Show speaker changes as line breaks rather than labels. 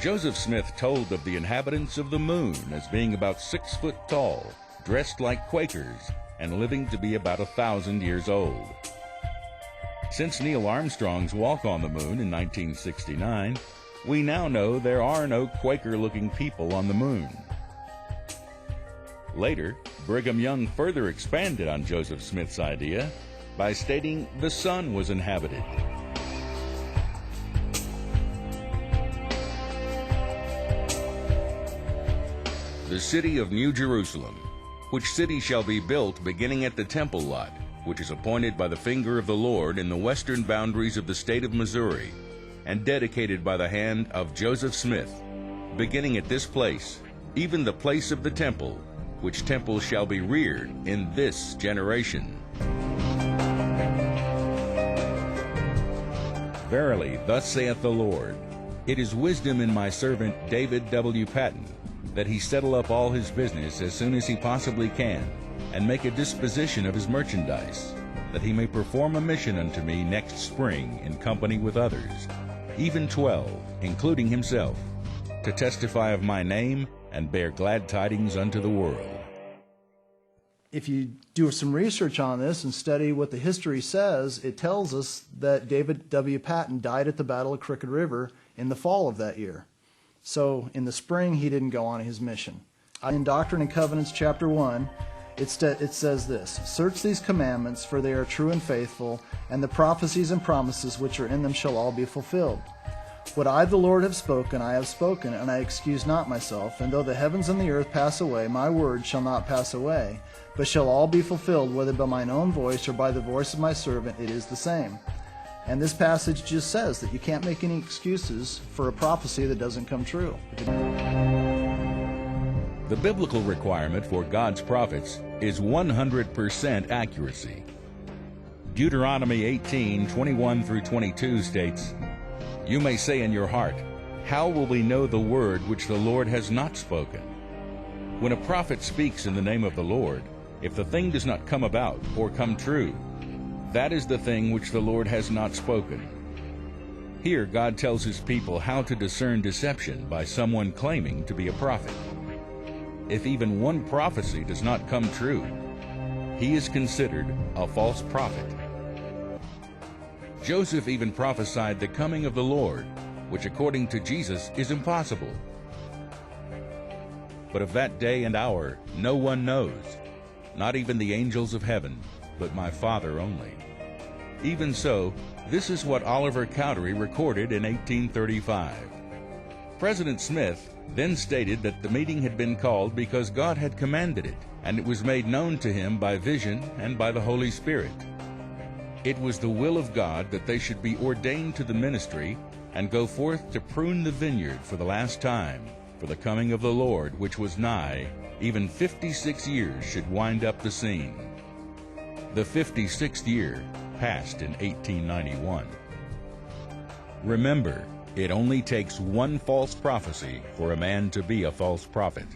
Joseph Smith told of the inhabitants of the moon as being about 6 foot tall, dressed like Quakers, and living to be about 1,000 years old. Since Neil Armstrong's walk on the moon in 1969, we now know there are no Quaker-looking people on the moon. Later, Brigham Young further expanded on Joseph Smith's idea by stating the sun was inhabited. The city of New Jerusalem, which city shall be built beginning at the temple lot, which is appointed by the finger of the Lord in the western boundaries of the state of Missouri, and dedicated by the hand of Joseph Smith, beginning at this place, even the place of the temple, which temple shall be reared in this generation. Verily, thus saith the Lord, it is wisdom in my servant David W. Patton, that he settle up all his business as soon as he possibly can, and make a disposition of his merchandise, that he may perform a mission unto me next spring in company with others, even 12, including himself, to testify of my name and bear glad tidings unto the world.
If you do some research on this and study what the history says, it tells us that David W. Patton died at the Battle of Crooked River in the fall of that year. So in the spring, he didn't go on his mission. In Doctrine and Covenants, chapter 1, it says this, search these commandments, for they are true and faithful, and the prophecies and promises which are in them shall all be fulfilled. What I, the Lord, have spoken, I have spoken, and I excuse not myself. And though the heavens and the earth pass away, my word shall not pass away, but shall all be fulfilled, whether by mine own voice or by the voice of my servant, it is the same. And this passage just says that you can't make any excuses for a prophecy that doesn't come true.
The biblical requirement for God's prophets is 100% accuracy. Deuteronomy 18:21 through 22 states, you may say in your heart, how will we know the word which the Lord has not spoken? When a prophet speaks in the name of the Lord, if the thing does not come about or come true, that is the thing which the Lord has not spoken. Here God tells his people how to discern deception by someone claiming to be a prophet. If even one prophecy does not come true, he is considered a false prophet. Joseph even prophesied the coming of the Lord, which according to Jesus is impossible. But of that day and hour no one knows, not even the angels of heaven, but my Father only. Even so, this is what Oliver Cowdery recorded in 1835. President Smith then stated that the meeting had been called because God had commanded it, and it was made known to him by vision and by the Holy Spirit. It was the will of God that they should be ordained to the ministry and go forth to prune the vineyard for the last time, for the coming of the Lord, which was nigh, even 56 years should wind up the scene. The 56th year passed in 1891. Remember, it only takes one false prophecy for a man to be a false prophet.